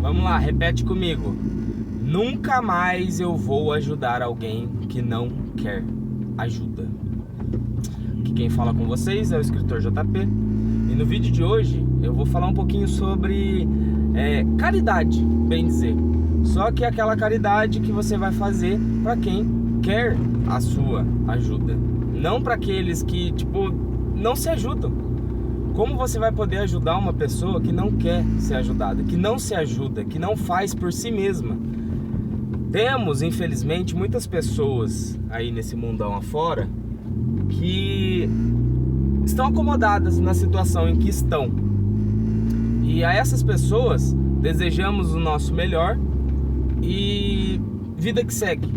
Vamos lá, repete comigo. Nunca mais eu vou ajudar alguém que não quer ajuda. Aqui quem fala com vocês é o escritor JP. E no vídeo de hoje eu vou falar um pouquinho sobre caridade, bem dizer. Só que é aquela caridade que você vai fazer para quem quer a sua ajuda. Não para aqueles que, não se ajudam. Como você vai poder ajudar uma pessoa que não quer ser ajudada, que não se ajuda, que não faz por si mesma? Temos, infelizmente, muitas pessoas aí nesse mundão afora que estão acomodadas na situação em que estão. E a essas pessoas desejamos o nosso melhor e vida que segue.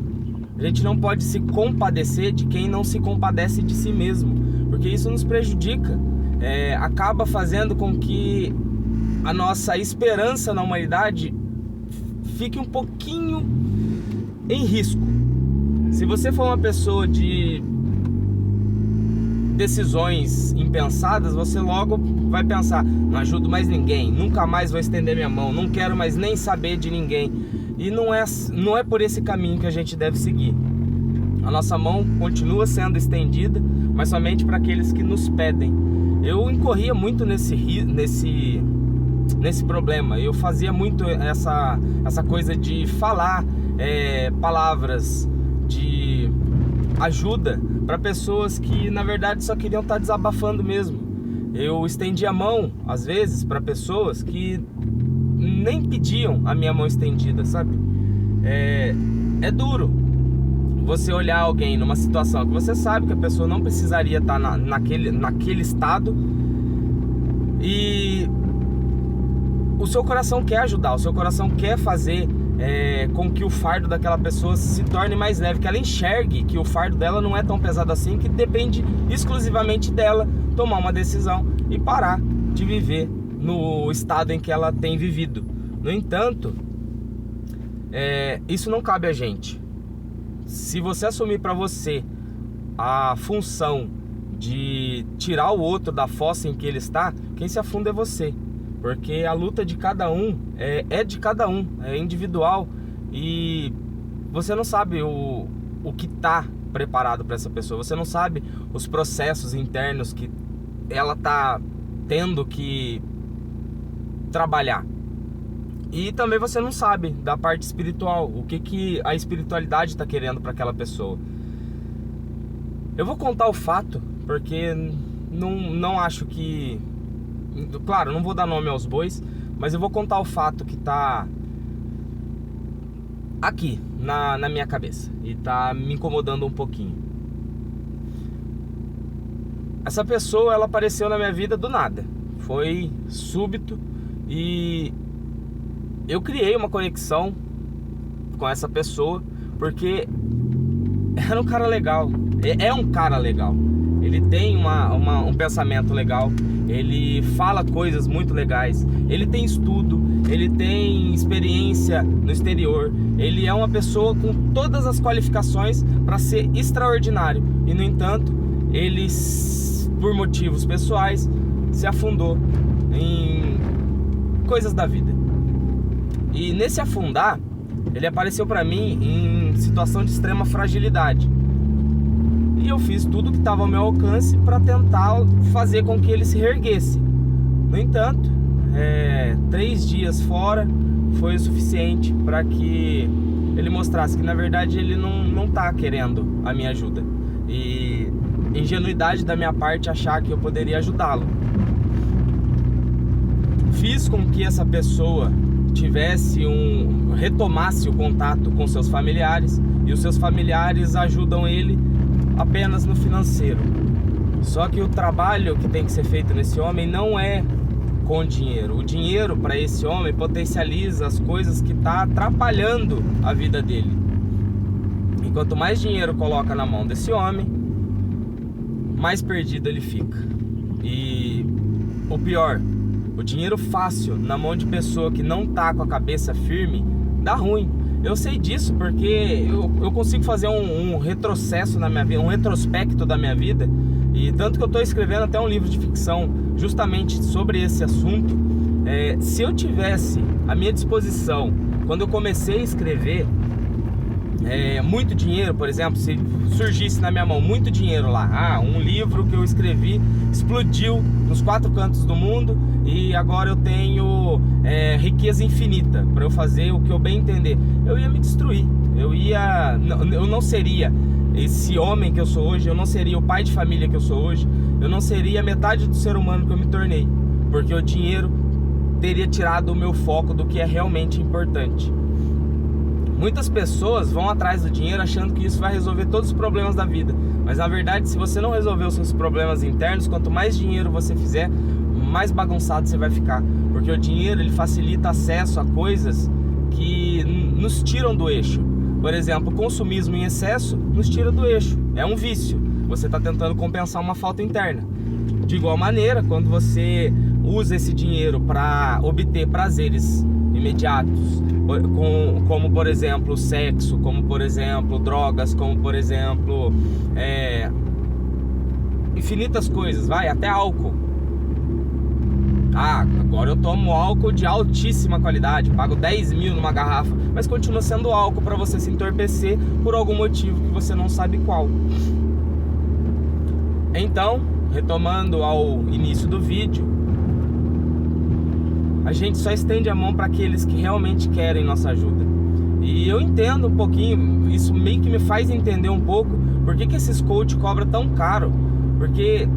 A gente não pode se compadecer de quem não se compadece de si mesmo, porque isso nos prejudica. Acaba fazendo com que a nossa esperança na humanidade fique um pouquinho em risco. Se você for uma pessoa de decisões impensadas, você logo vai pensar: não ajudo mais ninguém, nunca mais vou estender minha mão, não quero mais nem saber de ninguém. E não é por esse caminho que a gente deve seguir. A nossa mão continua sendo estendida, mas somente para aqueles que nos pedem. Eu incorria muito nesse problema. Eu fazia muito essa coisa de falar palavras de ajuda para pessoas que na verdade só queriam estar desabafando mesmo. Eu estendia a mão às vezes para pessoas que nem pediam a minha mão estendida, sabe? É duro você olhar alguém numa situação que você sabe que a pessoa não precisaria estar naquele estado, e o seu coração quer ajudar, o seu coração quer fazer com que o fardo daquela pessoa se torne mais leve, que ela enxergue que o fardo dela não é tão pesado assim, que depende exclusivamente dela tomar uma decisão e parar de viver no estado em que ela tem vivido. No entanto, isso não cabe a gente. Se você assumir para você a função de tirar o outro da fossa em que ele está, quem se afunda é você. Porque a luta de cada um é de cada um, é individual. E você não sabe o que está preparado para essa pessoa. Você não sabe os processos internos que ela está tendo que trabalhar. E também você não sabe da parte espiritual, o que a espiritualidade está querendo para aquela pessoa. Eu vou contar o fato, porque não acho que... Claro, não vou dar nome aos bois, mas eu vou contar o fato que está aqui na minha cabeça e está me incomodando um pouquinho. Essa pessoa, ela apareceu na minha vida do nada. Foi súbito e eu criei uma conexão com essa pessoa porque era um cara legal. É um cara legal. Ele tem um pensamento legal. Ele fala coisas muito legais. Ele tem estudo. Ele tem experiência no exterior. Ele é uma pessoa com todas as qualificações para ser extraordinário. E no entanto, ele, por motivos pessoais, se afundou em coisas da vida. E nesse afundar, ele apareceu para mim em situação de extrema fragilidade. E eu fiz tudo que estava ao meu alcance para tentar fazer com que ele se reerguesse. No entanto, 3 dias fora foi o suficiente para que ele mostrasse que na verdade ele não está querendo a minha ajuda. E ingenuidade da minha parte achar que eu poderia ajudá-lo. Fiz com que essa pessoa retomasse o contato com seus familiares, e os seus familiares ajudam ele apenas no financeiro. Só que o trabalho que tem que ser feito nesse homem não é com dinheiro. O dinheiro para esse homem potencializa as coisas que está atrapalhando a vida dele. E quanto mais dinheiro coloca na mão desse homem, mais perdido ele fica. E o pior, o dinheiro fácil na mão de pessoa que não tá com a cabeça firme dá ruim. Eu sei disso porque eu consigo fazer um retrocesso na minha vida, um retrospecto da minha vida. E tanto que eu estou escrevendo até um livro de ficção justamente sobre esse assunto. Se eu tivesse à minha disposição, quando eu comecei a escrever, muito dinheiro, por exemplo, se surgisse na minha mão muito dinheiro lá, um livro que eu escrevi explodiu nos 4 cantos do mundo e agora eu tenho riqueza infinita para eu fazer o que eu bem entender, eu ia me destruir, eu não seria esse homem que eu sou hoje, eu não seria o pai de família que eu sou hoje, eu não seria metade do ser humano que eu me tornei, porque o dinheiro teria tirado o meu foco do que é realmente importante. Muitas pessoas vão atrás do dinheiro achando que isso vai resolver todos os problemas da vida. Mas na verdade, se você não resolver os seus problemas internos, quanto mais dinheiro você fizer, mais bagunçado você vai ficar. Porque o dinheiro, ele facilita acesso a coisas que nos tiram do eixo. Por exemplo, o consumismo em excesso nos tira do eixo. É um vício. Você está tentando compensar uma falta interna. De igual maneira, quando você usa esse dinheiro para obter prazeres imediatos, como por exemplo sexo, como por exemplo drogas, como por exemplo infinitas coisas, até álcool. Agora eu tomo álcool de altíssima qualidade, pago 10 mil numa garrafa, mas continua sendo álcool para você se entorpecer por algum motivo que você não sabe qual. Então, retomando ao início do vídeo, a gente só estende a mão para aqueles que realmente querem nossa ajuda. E eu entendo um pouquinho, isso meio que me faz entender um pouco por que esses coach cobram tão caro. Porque,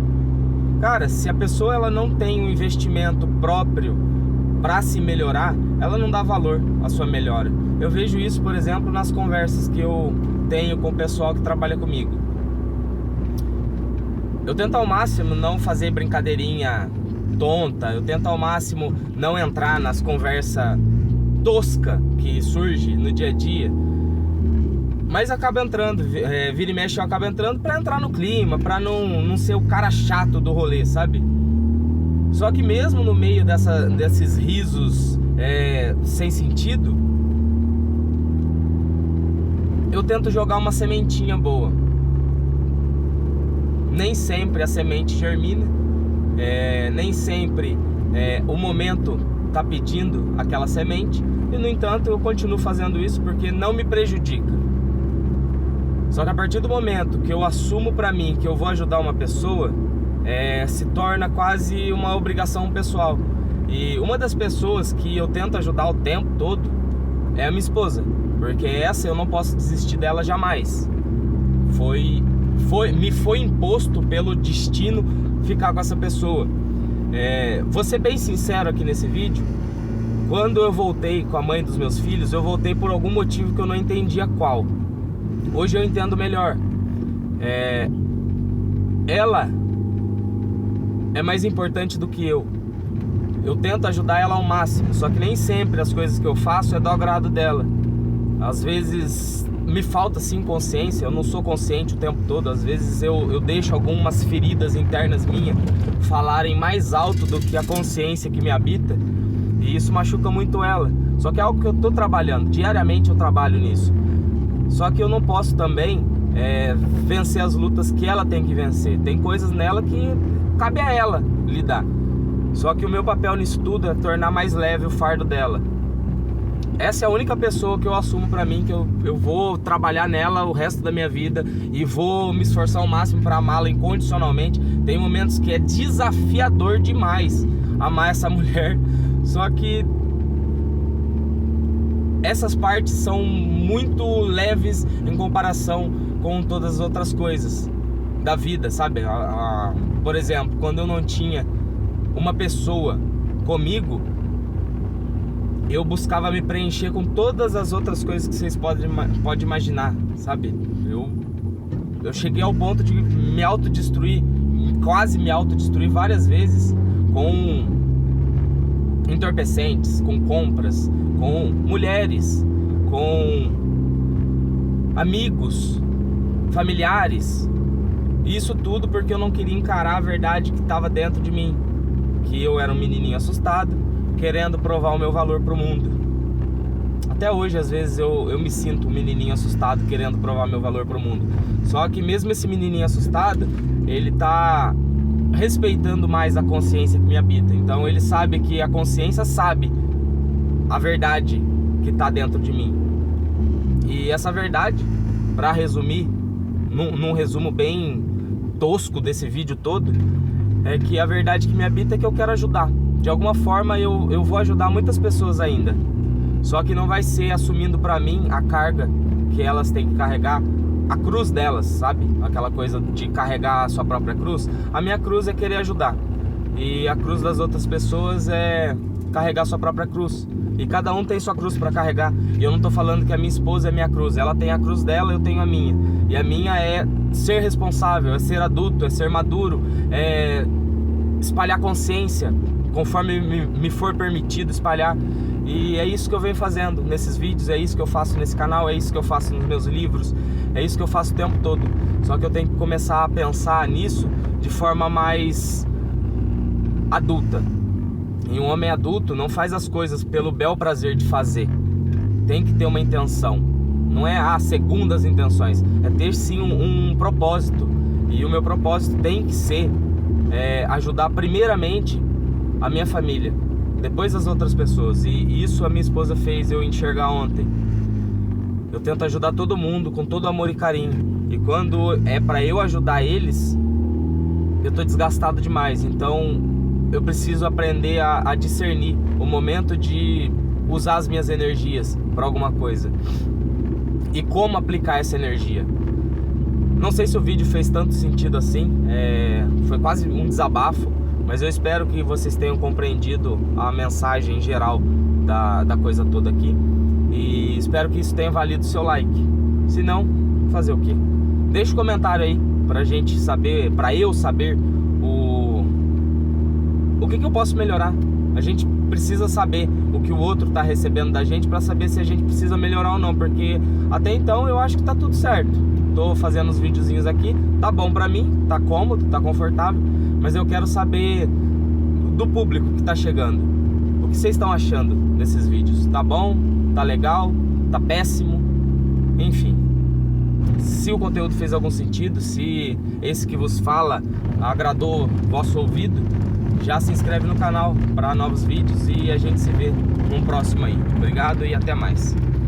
cara, se a pessoa ela não tem um investimento próprio para se melhorar, ela não dá valor à sua melhora. Eu vejo isso, por exemplo, nas conversas que eu tenho com o pessoal que trabalha comigo. Eu tento ao máximo não fazer brincadeirinha tonta, eu tento ao máximo não entrar nas conversas toscas que surge no dia a dia, mas acaba entrando, vira e mexe eu acabo entrando pra entrar no clima, pra não ser o cara chato do rolê, sabe? Só que mesmo no meio desses risos sem sentido, eu tento jogar uma sementinha boa. Nem sempre a semente germina, nem sempre o momento está pedindo aquela semente, e no entanto eu continuo fazendo isso porque não me prejudica. Só que a partir do momento que eu assumo para mim que eu vou ajudar uma pessoa, se torna quase uma obrigação pessoal. E uma das pessoas que eu tento ajudar o tempo todo é a minha esposa, porque essa eu não posso desistir dela jamais. Me foi imposto pelo destino ficar com essa pessoa. Vou ser bem sincero aqui nesse vídeo. Quando eu voltei com a mãe dos meus filhos, eu voltei por algum motivo que eu não entendia qual. Hoje eu entendo melhor. Ela é mais importante do que eu. Eu tento ajudar ela ao máximo, só que nem sempre as coisas que eu faço é do agrado dela. Às vezes me falta sim consciência, eu não sou consciente o tempo todo. Às vezes eu deixo algumas feridas internas minhas falarem mais alto do que a consciência que me habita, e isso machuca muito ela. Só que é algo que eu tô trabalhando, diariamente eu trabalho nisso. Só que eu não posso também vencer as lutas que ela tem que vencer. Tem coisas nela que cabe a ela lidar. Só que o meu papel nisso tudo é tornar mais leve o fardo dela. Essa é a única pessoa que eu assumo pra mim, que eu vou trabalhar nela o resto da minha vida e vou me esforçar ao máximo pra amá-la incondicionalmente. Tem momentos que é desafiador demais amar essa mulher, só que essas partes são muito leves em comparação com todas as outras coisas da vida, sabe? Por exemplo, quando eu não tinha uma pessoa comigo, eu buscava me preencher com todas as outras coisas que vocês podem imaginar, sabe? Eu cheguei ao ponto de me autodestruir, quase me autodestruir várias vezes, com entorpecentes, com compras, com mulheres, com amigos, familiares. Isso tudo porque eu não queria encarar a verdade que estava dentro de mim, que eu era um menininho assustado, querendo provar o meu valor pro mundo. Até hoje, às vezes, eu me sinto um menininho assustado, querendo provar meu valor pro mundo. Só que mesmo esse menininho assustado, ele tá respeitando mais a consciência que me habita. Então ele sabe que a consciência sabe a verdade que está dentro de mim. E essa verdade, para resumir, num resumo bem tosco desse vídeo todo, é que a verdade que me habita é que eu quero ajudar. De alguma forma eu vou ajudar muitas pessoas ainda. Só que não vai ser assumindo para mim a carga que elas têm que carregar, a cruz delas, sabe? Aquela coisa de carregar a sua própria cruz. A minha cruz é querer ajudar. E a cruz das outras pessoas é carregar a sua própria cruz. E cada um tem sua cruz para carregar. E eu não tô falando que a minha esposa é minha cruz. Ela tem a cruz dela, eu tenho a minha. E a minha é ser responsável, é ser adulto, é ser maduro, é espalhar consciência conforme me for permitido espalhar. E é isso que eu venho fazendo nesses vídeos, é isso que eu faço nesse canal, é isso que eu faço nos meus livros, é isso que eu faço o tempo todo. Só que eu tenho que começar a pensar nisso de forma mais adulta. E um homem adulto não faz as coisas pelo bel prazer de fazer. Tem que ter uma intenção. Não é segundas intenções, é ter sim um propósito. E o meu propósito tem que ser ajudar primeiramente a minha família, depois as outras pessoas. E isso a minha esposa fez eu enxergar ontem. Eu tento ajudar todo mundo com todo amor e carinho. E quando é pra eu ajudar eles, eu tô desgastado demais. Então eu preciso aprender a discernir o momento de usar as minhas energias para alguma coisa. E como aplicar essa energia. Não sei se o vídeo fez tanto sentido assim. Foi quase um desabafo. Mas eu espero que vocês tenham compreendido a mensagem geral da coisa toda aqui. E espero que isso tenha valido o seu like. Se não, fazer o quê? Deixa um comentário aí pra gente saber, pra eu saber o que eu posso melhorar. A gente precisa saber o que o outro tá recebendo da gente pra saber se a gente precisa melhorar ou não. Porque até então eu acho que tá tudo certo. Tô fazendo os videozinhos aqui, tá bom pra mim, tá cômodo, tá confortável. Mas eu quero saber do público que tá chegando. O que vocês estão achando desses vídeos? Tá bom? Tá legal? Tá péssimo? Enfim. Se o conteúdo fez algum sentido, se esse que vos fala agradou vosso ouvido, já se inscreve no canal para novos vídeos e a gente se vê num próximo aí. Obrigado e até mais.